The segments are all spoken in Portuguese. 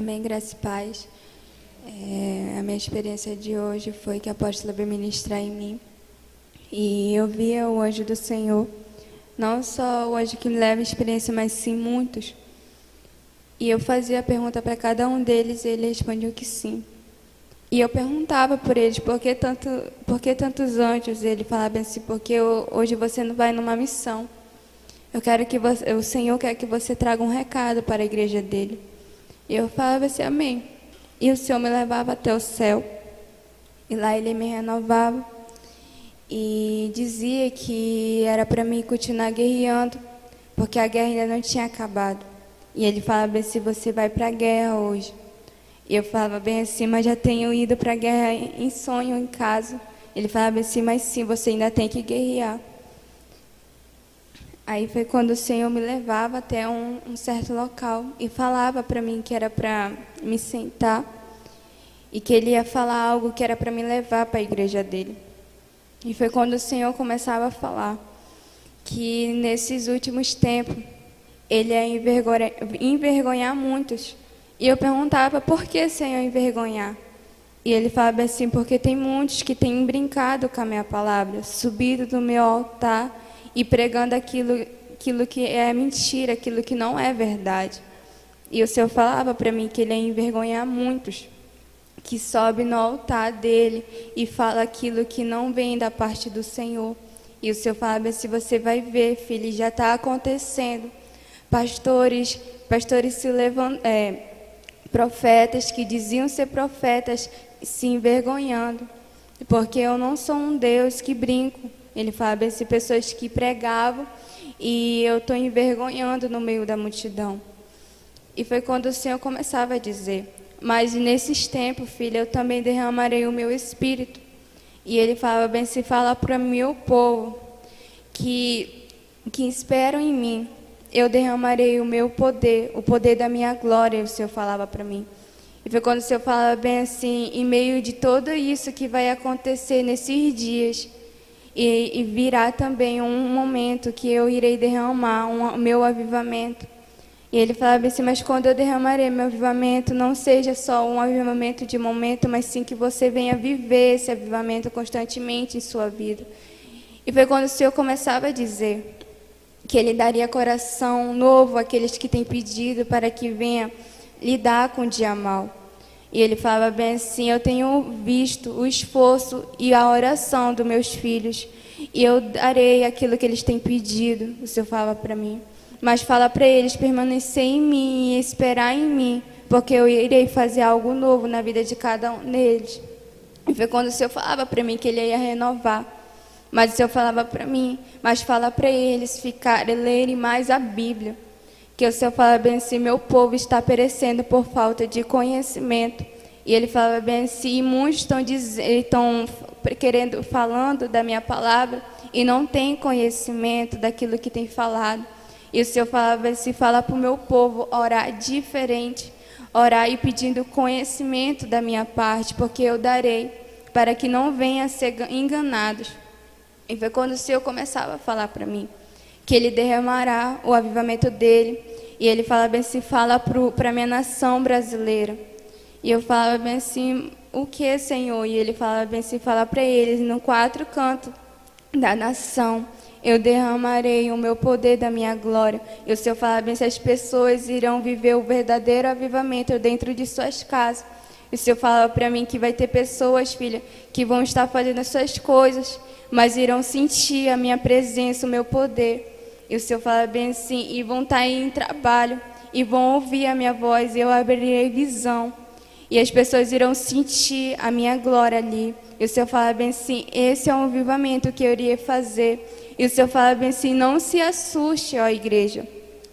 Amém, graça e paz. A minha experiência de hoje foi que a apóstola veio ministrar em mim. E eu via o anjo do Senhor, não só o anjo que me leva a experiência, mas sim muitos. E eu fazia a pergunta para cada um deles e ele respondia que sim. E eu perguntava por eles, por que tantos anjos? E ele falava assim, porque hoje você não vai numa missão. Eu quero que o Senhor quer que você traga um recado para a igreja dele. E eu falava assim, amém. E o Senhor me levava até o céu. E lá ele me renovava. E dizia que era para mim continuar guerreando, porque a guerra ainda não tinha acabado. E ele falava assim, você vai para a guerra hoje. E eu falava bem assim, mas já tenho ido para a guerra em sonho, em casa. Ele falava assim, mas sim, você ainda tem que guerrear. Aí foi quando o Senhor me levava até um certo local e falava para mim que era para me sentar e que ele ia falar algo que era para me levar para a igreja dele. E foi quando o Senhor começava a falar que nesses últimos tempos ele ia envergonhar muitos. E eu perguntava, por que, Senhor, envergonhar? E ele falava assim, porque tem muitos que têm brincado com a minha palavra, subido do meu altar e pregando aquilo que é mentira, aquilo que não é verdade. E o Senhor falava para mim que ele ia envergonhar muitos, que sobe no altar dele e fala aquilo que não vem da parte do Senhor. E o Senhor falava assim, você vai ver, filho, já está acontecendo. Pastores se levantam, profetas que diziam ser profetas se envergonhando, porque eu não sou um Deus que brinco. Ele falava assim, pessoas que pregavam e eu estou envergonhando no meio da multidão. E foi quando o Senhor começava a dizer, mas nesses tempos, filha, eu também derramarei o meu espírito. E ele falava bem, se fala para o meu povo que esperam em mim, eu derramarei o meu poder, o poder da minha glória, o Senhor falava para mim. E foi quando o Senhor falava bem assim, em meio de tudo isso que vai acontecer nesses dias, e virá também um momento que eu irei derramar o meu avivamento. E ele falava assim, mas quando eu derramarei meu avivamento, não seja só um avivamento de momento, mas sim que você venha viver esse avivamento constantemente em sua vida. E foi quando o Senhor começava a dizer que ele daria coração novo àqueles que têm pedido para que venha lidar com o dia mal. E ele falava bem assim, eu tenho visto o esforço e a oração dos meus filhos, e eu darei aquilo que eles têm pedido, o Senhor falava para mim. Mas fala para eles permanecer em mim e esperar em mim, porque eu irei fazer algo novo na vida de cada um deles. E foi quando o Senhor falava para mim que ele ia renovar. Mas o Senhor falava para mim, mas fala para eles lerem mais a Bíblia. Que o Senhor fala bem assim, meu povo está perecendo por falta de conhecimento. E ele falava bem assim, e muitos estão falando da minha palavra e não têm conhecimento daquilo que tem falado. E o Senhor falava assim, fala para o meu povo orar diferente, orar e pedindo conhecimento da minha parte, porque eu darei, para que não venham a ser enganados. E foi quando o Senhor começava a falar para mim que ele derramará o avivamento dele. E ele falava bem assim, fala para a minha nação brasileira. E eu falava bem assim, o que, Senhor? E ele falava bem assim, fala para eles, no 4 cantos da nação, eu derramarei o meu poder da minha glória. E o Senhor falava bem assim, as pessoas irão viver o verdadeiro avivamento dentro de suas casas. E o Senhor falava para mim que vai ter pessoas, filha, que vão estar fazendo as suas coisas, mas irão sentir a minha presença, o meu poder. E o Senhor fala bem assim, e vão estar em trabalho, e vão ouvir a minha voz, e eu abrirei visão. E as pessoas irão sentir a minha glória ali. E o Senhor fala bem assim, esse é um avivamento que eu iria fazer. E o Senhor fala bem assim, não se assuste, ó igreja.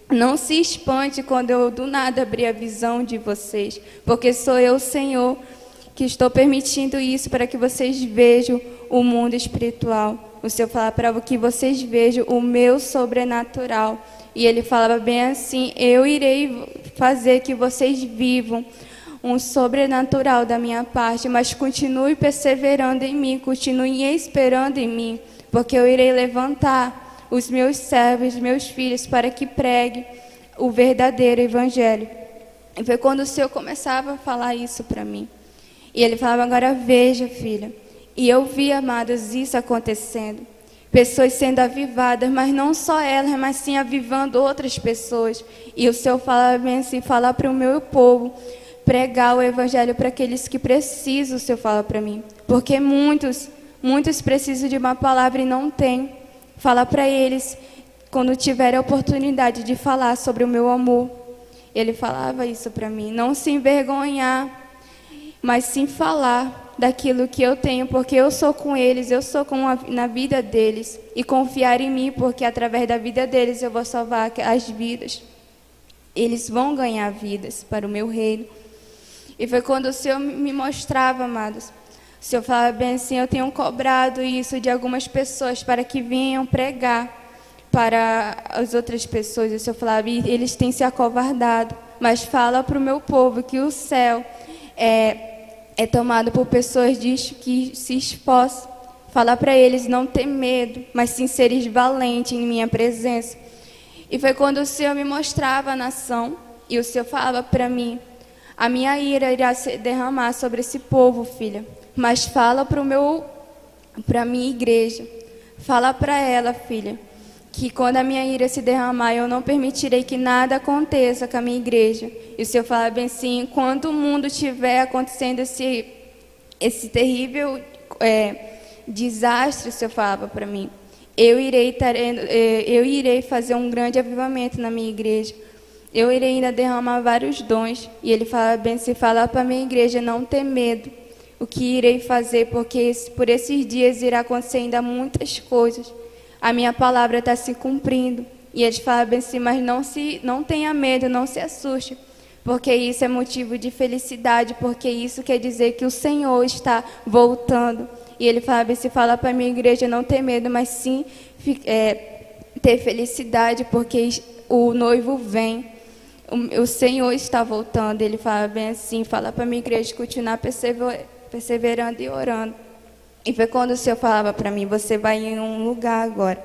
Não se espante quando eu do nada abrir a visão de vocês, porque sou eu, Senhor, que estou permitindo isso para que vocês vejam o mundo espiritual. O Senhor fala para que vocês vejam o meu sobrenatural. E ele falava bem assim, eu irei fazer que vocês vivam um sobrenatural da minha parte, mas continue perseverando em mim, continue esperando em mim, porque eu irei levantar os meus servos, meus filhos, para que pregue o verdadeiro evangelho. E foi quando o Senhor começava a falar isso para mim. E Ele falava, agora veja, filha. E eu vi, amados, isso acontecendo. Pessoas sendo avivadas, mas não só elas, mas sim avivando outras pessoas. E o Senhor falava bem assim, falar para o meu povo, pregar o Evangelho para aqueles que precisam, o Senhor fala para mim. Porque muitos precisam de uma palavra e não têm. Fala para eles, quando tiverem a oportunidade de falar sobre o meu amor. Ele falava isso para mim, não se envergonhar, mas sim falar daquilo que eu tenho, porque eu sou com eles, eu sou na vida deles, e confiar em mim, porque através da vida deles eu vou salvar as vidas. Eles vão ganhar vidas para o meu reino. E foi quando o Senhor me mostrava, amados. O Senhor falava bem assim, eu tenho cobrado isso de algumas pessoas para que venham pregar para as outras pessoas. O Senhor falava, e eles têm se acovardado, mas fala para o meu povo que o céu é tomado por pessoas que se esforçam. Fala para eles não ter medo, mas sim seres valentes em minha presença. E foi quando o Senhor me mostrava a nação, e o Senhor falava para mim, a minha ira irá se derramar sobre esse povo, filha, mas fala para a minha igreja, fala para ela, filha, que quando a minha ira se derramar, eu não permitirei que nada aconteça com a minha igreja. E o Senhor fala bem assim, enquanto o mundo estiver acontecendo esse terrível desastre, o Senhor falava para mim, eu irei fazer um grande avivamento na minha igreja. Eu irei ainda derramar vários dons. E ele fala bem assim, fala para a minha igreja não ter medo. O que irei fazer, porque por esses dias irá acontecer ainda muitas coisas. A minha palavra está se cumprindo. E ele fala bem assim, mas não tenha medo, não se assuste, porque isso é motivo de felicidade, porque isso quer dizer que o Senhor está voltando. E ele fala bem assim, fala para a minha igreja não ter medo, mas sim ter felicidade, porque o noivo vem. O Senhor está voltando. Ele fala bem assim, fala para a minha igreja continuar perseverando e orando. E foi quando o Senhor falava para mim, você vai em um lugar agora.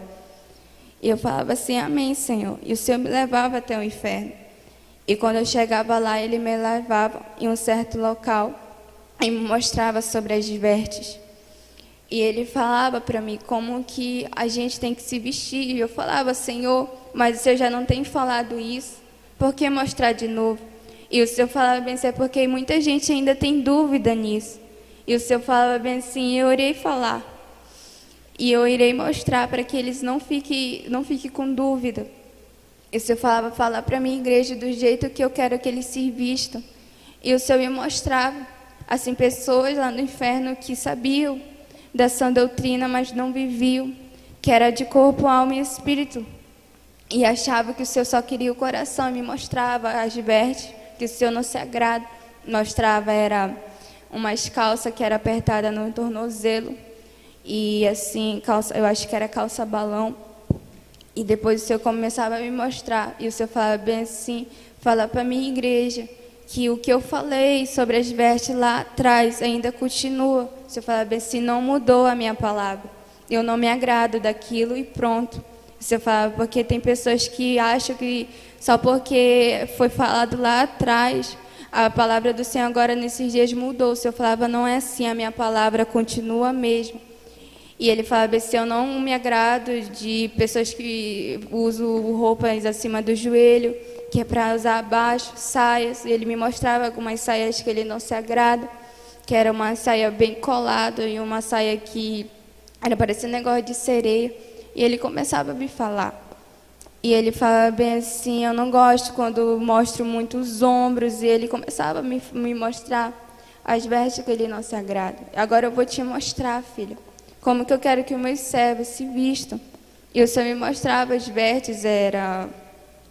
E eu falava assim, amém, Senhor. E o Senhor me levava até o inferno. E quando eu chegava lá, Ele me levava em um certo local e me mostrava sobre as vestes. E Ele falava para mim como que a gente tem que se vestir. E eu falava, Senhor, mas o Senhor já não tem falado isso. Por que mostrar de novo? E o Senhor falava bem assim, é porque muita gente ainda tem dúvida nisso. E o Senhor falava bem assim, eu irei falar. E eu irei mostrar para que eles não fiquem com dúvida. E o Senhor falava, fala para a minha igreja do jeito que eu quero que eles se vistam. E o Senhor me mostrava, assim, pessoas lá no inferno que sabiam da sã doutrina, mas não viviam, que era de corpo, alma e espírito. E achava que o Senhor só queria o coração, e me mostrava as vestes, que o Senhor não se agrada. Mostrava, era umas calças que era apertada no tornozelo, e assim, eu acho que era calça balão. E depois o Senhor começava a me mostrar, e o Senhor falava bem assim, fala para a minha igreja, que o que eu falei sobre as vestes lá atrás ainda continua. O Senhor falava bem assim, não mudou a minha palavra, eu não me agrado daquilo e pronto. O Senhor falava, porque tem pessoas que acham que só porque foi falado lá atrás, a palavra do Senhor agora nesses dias mudou. O Senhor falava, não é assim, a minha palavra continua mesmo. E ele falava assim, eu não me agrado de pessoas que usam roupas acima do joelho, que é para usar abaixo, saias. E ele me mostrava algumas saias que ele não se agrada, que era uma saia bem colada e uma saia que era parecendo negócio de sereia. E ele começava a me falar. E ele falava bem assim, eu não gosto quando mostro muito os ombros. E ele começava a me mostrar as vestes que ele não se agrada. Agora eu vou te mostrar, filha, como que eu quero que os meus servos se vistam. E o Senhor me mostrava as vestes, era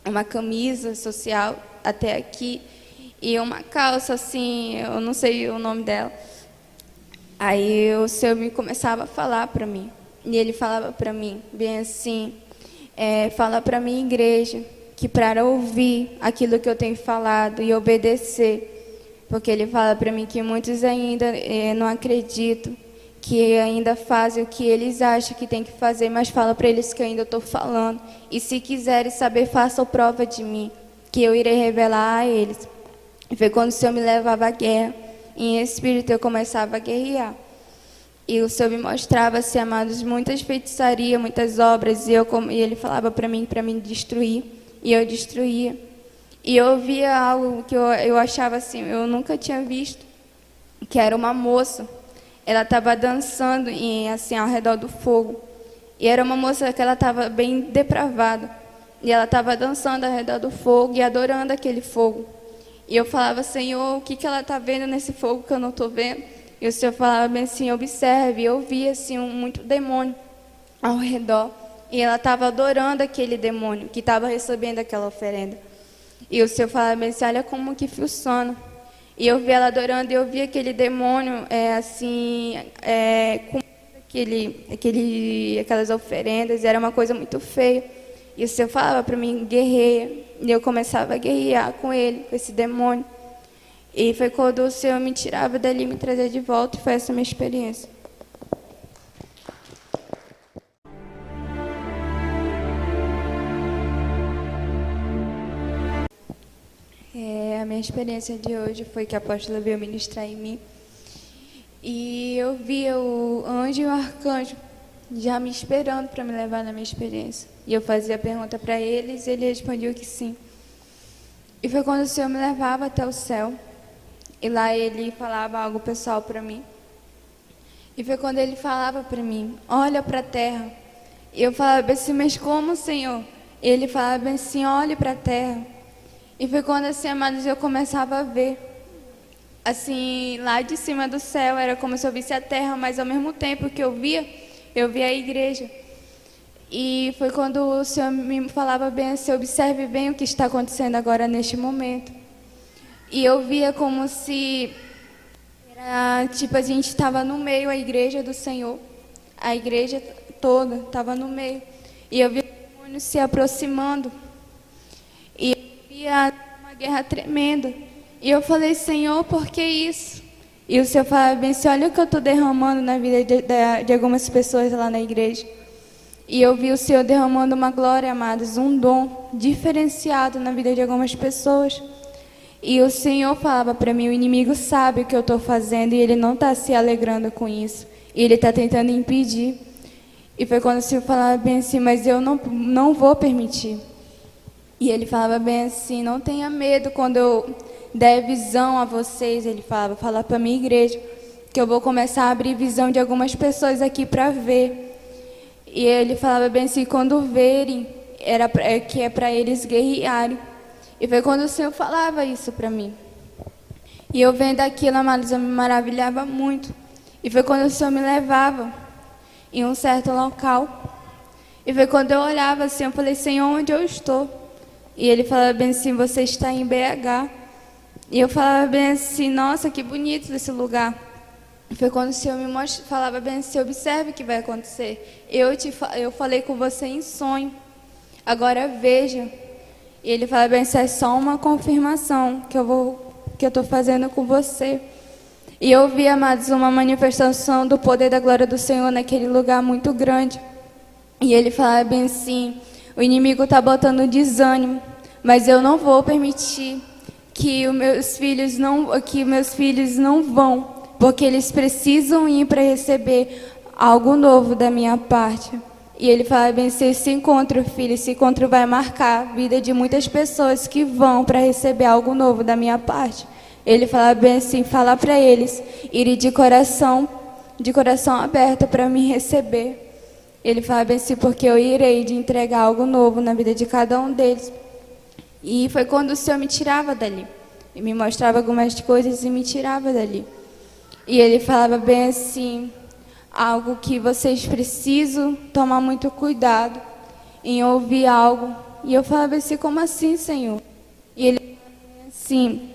uma camisa social até aqui, e uma calça assim, eu não sei o nome dela. Aí o Senhor me começava a falar para mim. E ele falava para mim, bem assim, fala para a minha igreja, que para ouvir aquilo que eu tenho falado e obedecer, porque ele fala para mim que muitos ainda não acreditam, que ainda fazem o que eles acham que tem que fazer, mas fala para eles que eu ainda estou falando. E se quiserem saber, façam prova de mim, que eu irei revelar a eles. E foi quando o Senhor me levava à guerra. Em espírito eu começava a guerrear. E o Senhor me mostrava, assim, amados, muitas feitiçarias, muitas obras. E ele falava para mim destruir. E eu destruía. E eu via algo que eu achava assim, eu nunca tinha visto. Que era uma moça. Ela estava dançando assim, ao redor do fogo. E era uma moça que ela estava bem depravada. E ela estava dançando ao redor do fogo e adorando aquele fogo. E eu falava, Senhor, o que ela está vendo nesse fogo que eu não estou vendo? E o Senhor falava bem assim, observe. E eu via assim, muito demônio ao redor. E ela estava adorando aquele demônio que estava recebendo aquela oferenda. E o Senhor falava bem assim, olha como que funciona. E eu via ela adorando e eu via aquele demônio com aquelas oferendas. Era uma coisa muito feia. E o Senhor falava para mim, guerreia. E eu começava a guerrear com ele, com esse demônio. E foi quando o Senhor me tirava dali e me trazia de volta. E foi essa a minha experiência. A minha experiência de hoje foi que a apóstola veio ministrar em mim. E eu via o anjo e o arcanjo já me esperando para me levar na minha experiência. E eu fazia a pergunta para eles e ele respondia que sim. E foi quando o Senhor me levava até o céu. E lá ele falava algo pessoal para mim. E foi quando ele falava para mim, olha para a terra. E eu falava assim, mas como, Senhor? E ele falava assim, olhe para a terra. E foi quando, assim, amados, eu começava a ver. Assim, lá de cima do céu, era como se eu visse a terra, mas ao mesmo tempo que eu via a igreja. E foi quando o Senhor me falava bem assim, observe bem o que está acontecendo agora neste momento. E eu via como se era, tipo, a gente estava no meio, a igreja do Senhor. A igreja toda estava no meio. E eu via o demônio se aproximando. E eu via uma guerra tremenda. E eu falei, Senhor, por que isso? E o Senhor falava bem assim, olha o que eu estou derramando na vida de algumas pessoas lá na igreja. E eu vi o Senhor derramando uma glória, amados, um dom diferenciado na vida de algumas pessoas. E o Senhor falava para mim, o inimigo sabe o que eu estou fazendo e ele não está se alegrando com isso. E ele está tentando impedir. E foi quando o Senhor falava bem assim, mas eu não vou permitir. E ele falava bem assim, não tenha medo quando eu der visão a vocês. Ele falava, fala para a minha igreja, que eu vou começar a abrir visão de algumas pessoas aqui para ver. E ele falava bem assim, quando verem, que é para eles guerrearem. E foi quando o Senhor falava isso para mim. E eu vendo aquilo, amados, eu me maravilhava muito. E foi quando o Senhor me levava em um certo local. E foi quando eu olhava assim, eu falei, Senhor, onde eu estou? E ele falava bem assim, você está em BH. E eu falava bem assim, nossa, que bonito esse lugar. E foi quando o Senhor falava bem assim, observe o que vai acontecer. Eu falei com você em sonho. Agora veja. E ele fala bem, isso é só uma confirmação que eu estou fazendo com você. E eu vi, amados, uma manifestação do poder da glória do Senhor naquele lugar muito grande. E ele fala bem assim, o inimigo está botando desânimo, mas eu não vou permitir que meus filhos não vão, porque eles precisam ir para receber algo novo da minha parte. E ele fala bem, esse encontro, filho, esse encontro vai marcar a vida de muitas pessoas que vão para receber algo novo da minha parte. Ele fala bem assim, fala para eles irem de coração aberto para me receber. Ele fala bem assim, porque eu irei de entregar algo novo na vida de cada um deles. E foi quando o Senhor me tirava dali. Ele me mostrava algumas coisas e me tirava dali. E ele falava bem assim, algo que vocês precisam tomar muito cuidado em ouvir algo. E eu falava assim, como assim, Senhor? E ele falava assim,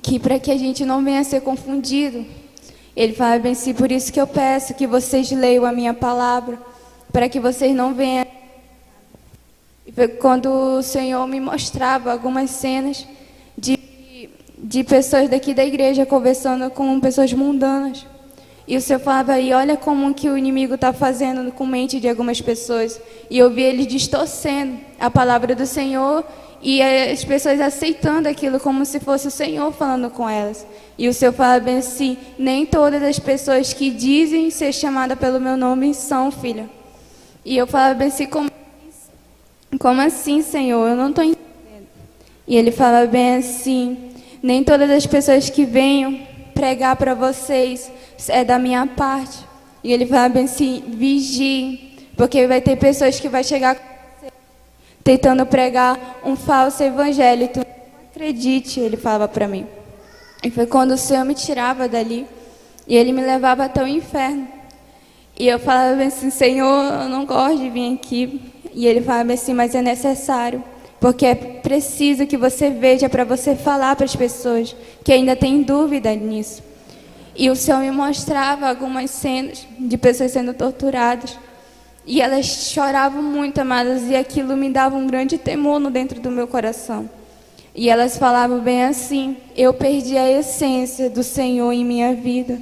que para que a gente não venha a ser confundido. Ele falava bem assim, por isso que eu peço que vocês leiam a minha palavra, para que vocês não venham. E foi quando o Senhor me mostrava algumas cenas de pessoas daqui da igreja conversando com pessoas mundanas. E o Senhor falava aí, olha como que o inimigo está fazendo com a mente de algumas pessoas. E eu vi ele distorcendo a palavra do Senhor e as pessoas aceitando aquilo como se fosse o Senhor falando com elas. E o Senhor fala bem assim: nem todas as pessoas que dizem ser chamadas pelo meu nome são, filha. E eu falava bem assim: como assim, Senhor? Eu não estou entendendo. E ele fala bem assim: nem todas as pessoas que venham pregar para vocês é da minha parte. E ele fala bem assim: vigie, porque vai ter pessoas que vai chegar tentando pregar um falso evangelho. Tu não acredite, ele falava para mim. E foi quando o Senhor me tirava dali e ele me levava até o inferno. E eu falava assim: Senhor, eu não gosto de vir aqui. E ele falava assim: mas é necessário, porque é preciso que você veja para você falar para as pessoas que ainda têm dúvida nisso. E o Senhor me mostrava algumas cenas de pessoas sendo torturadas. E elas choravam muito, amadas, e aquilo me dava um grande temor no dentro do meu coração. E elas falavam bem assim: eu perdi a essência do Senhor em minha vida.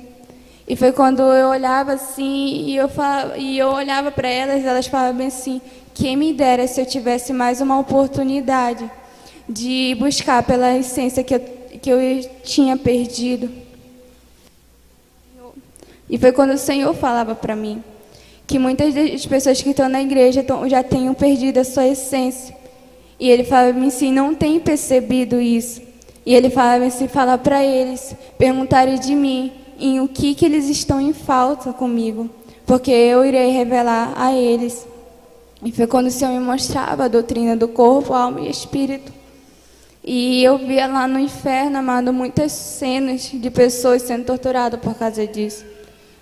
E foi quando eu olhava assim, e eu olhava para elas, elas falavam bem assim: quem me dera se eu tivesse mais uma oportunidade de buscar pela essência que eu tinha perdido. E foi quando o Senhor falava para mim que muitas das pessoas que estão na igreja já tenham perdido a sua essência. E ele falava assim: não tem percebido isso. E ele falava assim: fala para eles perguntarem de mim em o que eles estão em falta comigo, porque eu irei revelar a eles. E foi quando o Senhor me mostrava a doutrina do corpo, alma e espírito. E eu via lá no inferno, amado, muitas cenas de pessoas sendo torturadas por causa disso.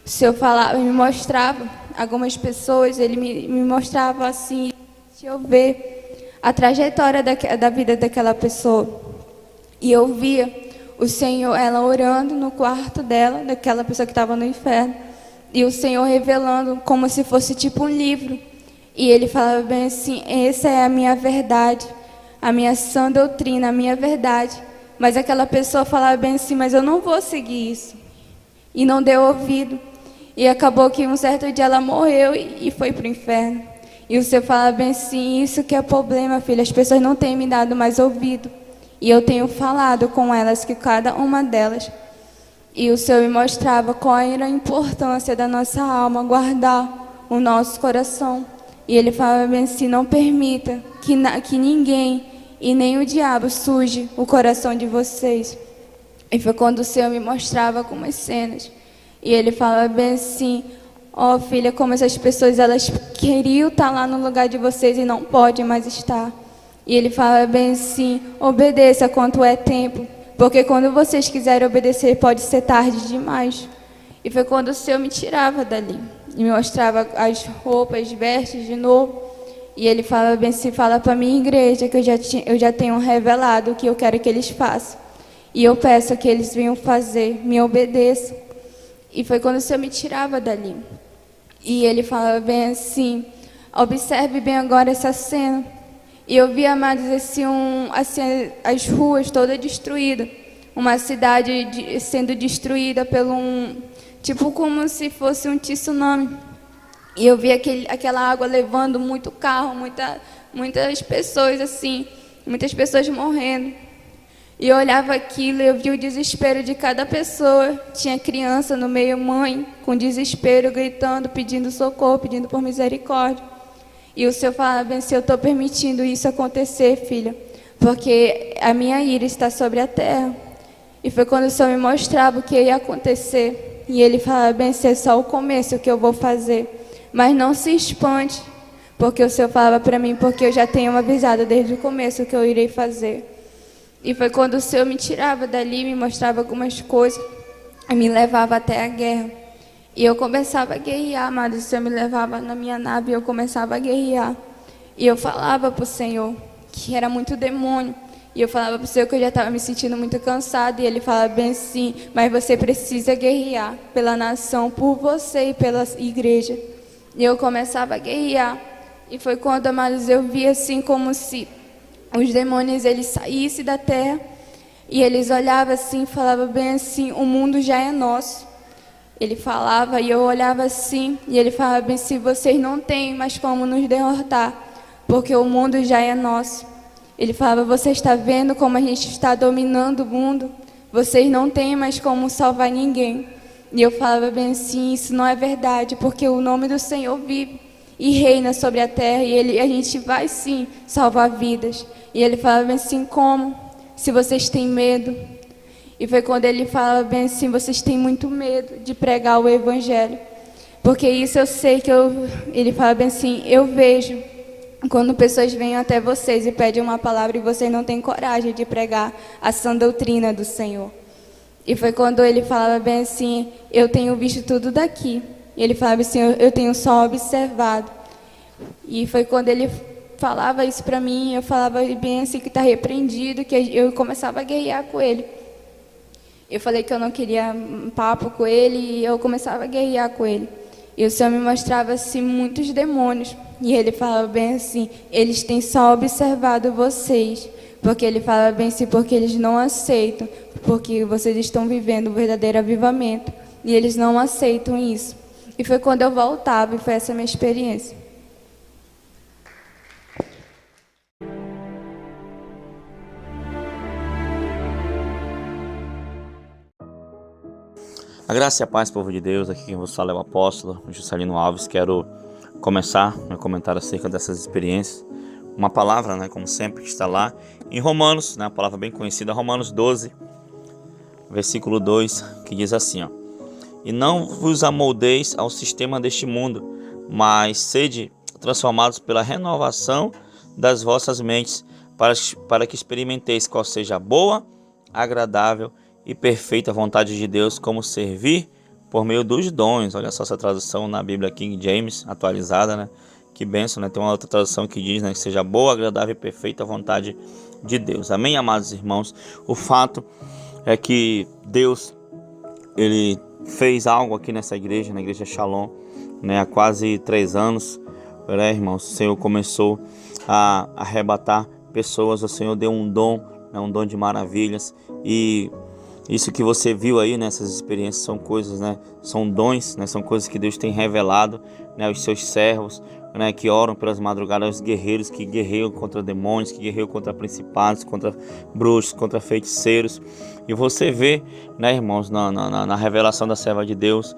O Senhor falava, me mostrava algumas pessoas, ele me mostrava assim, de eu ver a trajetória da vida daquela pessoa. E eu via o Senhor, ela orando no quarto dela, daquela pessoa que estava no inferno, e o Senhor revelando como se fosse tipo um livro. E ele falava bem assim: essa é a minha verdade, a minha sã doutrina, a minha verdade. Mas aquela pessoa falava bem assim: mas eu não vou seguir isso. E não deu ouvido. E acabou que um certo dia ela morreu e foi para o inferno. E o Senhor falava bem assim: isso que é problema, filha, as pessoas não têm me dado mais ouvido. E eu tenho falado com elas, que cada uma delas. E o Senhor me mostrava qual era a importância da nossa alma, guardar o nosso coração. E ele falava bem assim: não permita que ninguém e nem o diabo suje o coração de vocês. E foi quando o Senhor me mostrava algumas cenas. E ele falava bem assim: ó, filha, como essas pessoas, elas queriam estar lá no lugar de vocês e não podem mais estar. E ele falava bem assim: obedeça quanto é tempo, porque quando vocês quiserem obedecer, pode ser tarde demais. E foi quando o Senhor me tirava dali e me mostrava as roupas, as vestes de novo. E ele falava bem assim: fala para a minha igreja que eu já tenho revelado o que eu quero que eles façam. E eu peço que eles venham fazer, me obedeçam. E foi quando o Senhor me tirava dali. E ele falava bem assim: observe bem agora essa cena. E eu vi, amados, assim, as ruas todas destruídas. Uma cidade sendo destruída pelo tipo como se fosse um tsunami. E eu vi aquela água levando muito carro, muitas pessoas assim, muitas pessoas morrendo. E eu olhava aquilo e eu vi o desespero de cada pessoa. Tinha criança no meio, mãe, com desespero, gritando, pedindo socorro, pedindo por misericórdia. E o Senhor falava bem assim: eu estou permitindo isso acontecer, filha, porque a minha ira está sobre a terra. E foi quando o Senhor me mostrava o que ia acontecer. E ele falava bem assim: é só o começo que eu vou fazer. Mas não se espante, porque o Senhor falava para mim, porque eu já tenho avisado desde o começo o que eu irei fazer. E foi quando o Senhor me tirava dali, me mostrava algumas coisas, e me levava até a guerra. E eu começava a guerrear, amado. O Senhor me levava na minha nave e eu começava a guerrear. E eu falava para o Senhor que era muito demônio. E eu falava para o Senhor que eu já estava me sentindo muito cansada. E Ele falava bem assim: mas você precisa guerrear pela nação, por você e pela igreja. E eu começava a guerrear. E foi quando, amados, eu vi assim como se os demônios eles saíssem da terra. E eles olhavam assim e falavam bem assim: o mundo já é nosso. Ele falava e eu olhava assim, e ele falava bem assim: vocês não têm mais como nos derrotar, porque o mundo já é nosso. Ele falava, você está vendo como a gente está dominando o mundo? Vocês não têm mais como salvar ninguém. E eu falava bem assim, isso não é verdade, porque o nome do Senhor vive e reina sobre a terra, e a gente vai sim salvar vidas. E ele falava bem assim, como? Se vocês têm medo. E foi quando ele falava bem assim, vocês têm muito medo de pregar o evangelho. Porque isso eu sei que ele fala bem assim, eu vejo quando pessoas vêm até vocês e pedem uma palavra e vocês não têm coragem de pregar a sã doutrina do Senhor. E foi quando ele falava bem assim, eu tenho visto tudo daqui. E ele falava assim, eu tenho só observado. E foi quando ele falava isso para mim, eu falava bem assim que está repreendido, que eu começava a guerrear com ele. Eu falei que eu não queria um papo com ele e eu começava a guerrear com ele. E o Senhor me mostrava assim muitos demônios. E ele falava bem assim, eles têm só observado vocês. Porque ele falava bem assim, porque eles não aceitam. Porque vocês estão vivendo um verdadeiro avivamento. E eles não aceitam isso. E foi quando eu voltava e foi essa a minha experiência. A graça e a paz, povo de Deus, aqui quem vos fala é o apóstolo Juscelino Alves. Quero começar meu comentário acerca dessas experiências. Uma palavra, como sempre, que está lá em Romanos, a palavra bem conhecida, Romanos 12, versículo 2, que diz assim, ó: E não vos amoldeis ao sistema deste mundo, mas sede transformados pela renovação das vossas mentes, para que experimenteis qual seja a boa, agradável e perfeita vontade de Deus, como servir por meio dos dons. Olha só essa tradução na Bíblia King James, atualizada, Que bênção, Tem uma outra tradução que diz, que seja boa, agradável e perfeita vontade de Deus. Amém, amados irmãos? O fato é que Deus, Ele fez algo aqui nessa igreja, na igreja Shalom, há quase 3 anos, irmãos? O Senhor começou a arrebatar pessoas, o Senhor deu um dom, um dom de maravilhas, e isso que você viu aí nessas experiências são coisas, são dons, são coisas que Deus tem revelado, aos seus servos, que oram pelas madrugadas, aos guerreiros que guerreiam contra demônios, que guerreiam contra principados, contra bruxos, contra feiticeiros. E você vê, irmãos, na revelação da serva de Deus,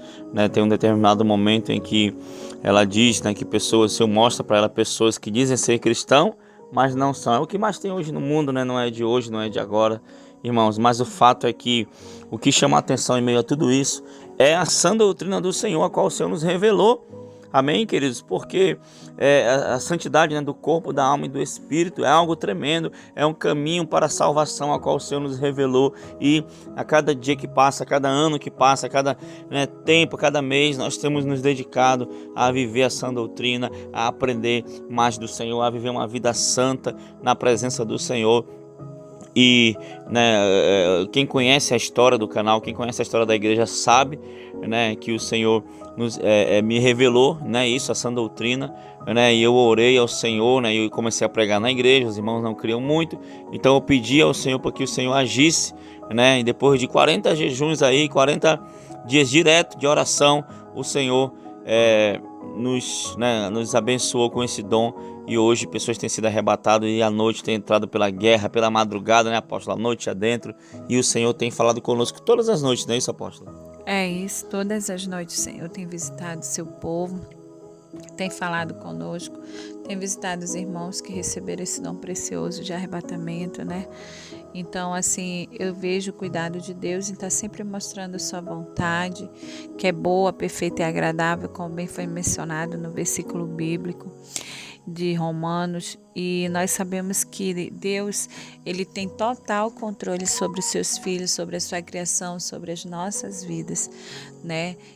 tem um determinado momento em que ela diz, que pessoas, o Senhor mostra para ela pessoas que dizem ser cristão, mas não são. É o que mais tem hoje no mundo, não é de hoje, não é de agora, irmãos. Mas o fato é que o que chama a atenção em meio a tudo isso é a sã doutrina do Senhor, a qual o Senhor nos revelou. Amém, queridos? Porque a santidade do corpo, da alma e do espírito é algo tremendo, é um caminho para a salvação a qual o Senhor nos revelou, e a cada dia que passa, a cada ano que passa, a cada tempo, a cada mês, nós temos nos dedicado a viver a sã doutrina, a aprender mais do Senhor, a viver uma vida santa na presença do Senhor. E quem conhece a história do canal, quem conhece a história da igreja sabe, que o Senhor me revelou, isso, a sã doutrina, e eu orei ao Senhor, e eu comecei a pregar na igreja. Os irmãos não criam muito, então eu pedi ao Senhor para que o Senhor agisse, e depois de 40 jejuns aí, 40 dias direto de oração, o Senhor nos abençoou com esse dom. E hoje pessoas têm sido arrebatadas e à noite têm entrado pela guerra, pela madrugada, apóstolo? À noite adentro. E o Senhor tem falado conosco todas as noites, não é isso, apóstolo? É isso, todas as noites o Senhor tem visitado seu povo, tem falado conosco, tem visitado os irmãos que receberam esse dom precioso de arrebatamento, Então, assim, eu vejo o cuidado de Deus em estar sempre mostrando a sua vontade, que é boa, perfeita e agradável, como bem foi mencionado no versículo bíblico de Romanos. E nós sabemos que Deus, Ele tem total controle sobre os seus filhos, sobre a sua criação, sobre as nossas vidas,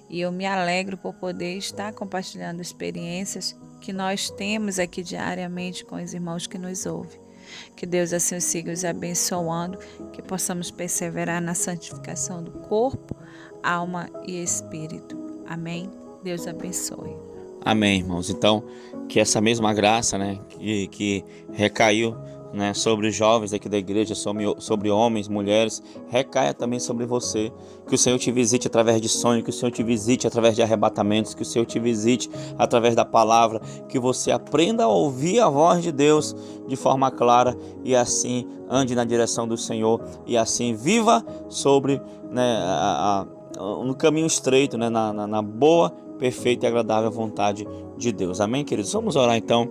E eu me alegro por poder estar compartilhando experiências que nós temos aqui diariamente com os irmãos que nos ouvem. Que Deus assim os siga os abençoando, que possamos perseverar na santificação do corpo, alma e espírito. Amém? Deus abençoe. Amém, irmãos. Então, que essa mesma graça, que recaiu né, sobre os jovens aqui da igreja, sobre homens, mulheres, recaia também sobre você. Que o Senhor te visite através de sonhos, que o Senhor te visite através de arrebatamentos, que o Senhor te visite através da palavra, que você aprenda a ouvir a voz de Deus de forma clara e assim ande na direção do Senhor e assim viva sobre, né, no caminho estreito, né, na boa, perfeita e agradável vontade de Deus. Amém, queridos? Vamos orar então.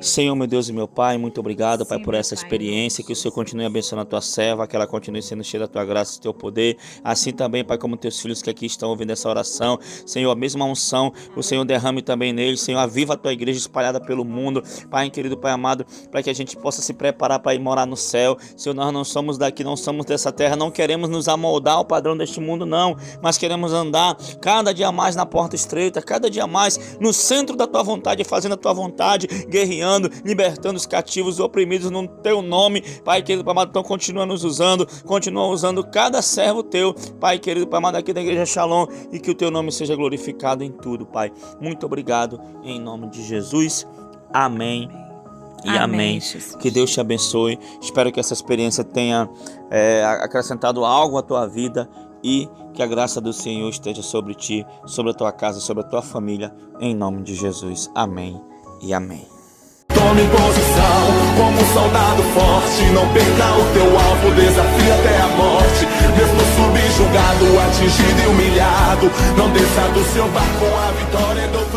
Senhor, meu Deus e meu Pai, muito obrigado, Pai, por essa experiência, que o Senhor continue abençoando a tua serva, que ela continue sendo cheia da tua graça e do teu poder, assim também, Pai, como teus filhos que aqui estão ouvindo essa oração, Senhor, a mesma unção, o Senhor derrame também neles, Senhor, aviva a tua igreja espalhada pelo mundo, Pai, querido Pai amado, para que a gente possa se preparar para ir morar no céu. Senhor, nós não somos daqui, não somos dessa terra, não queremos nos amoldar ao padrão deste mundo, não, mas queremos andar cada dia mais na porta estreita, cada dia mais no centro da tua vontade, fazendo a tua vontade, guerreando, libertando os cativos e oprimidos no teu nome, Pai querido, Pai amado. Então continua nos usando, continua usando cada servo teu, Pai querido, Pai amado, aqui da igreja Shalom, e que o teu nome seja glorificado em tudo, Pai. Muito obrigado, em nome de Jesus, amém e amém. Que Deus te abençoe. Espero que essa experiência tenha acrescentado algo à tua vida e que a graça do Senhor esteja sobre ti, sobre a tua casa, sobre a tua família, em nome de Jesus. Amém e amém. Tome posição como um soldado forte, não perca o teu alvo, desafia até a morte. Mesmo subjugado, atingido e humilhado, não desça do seu barco, a vitória é do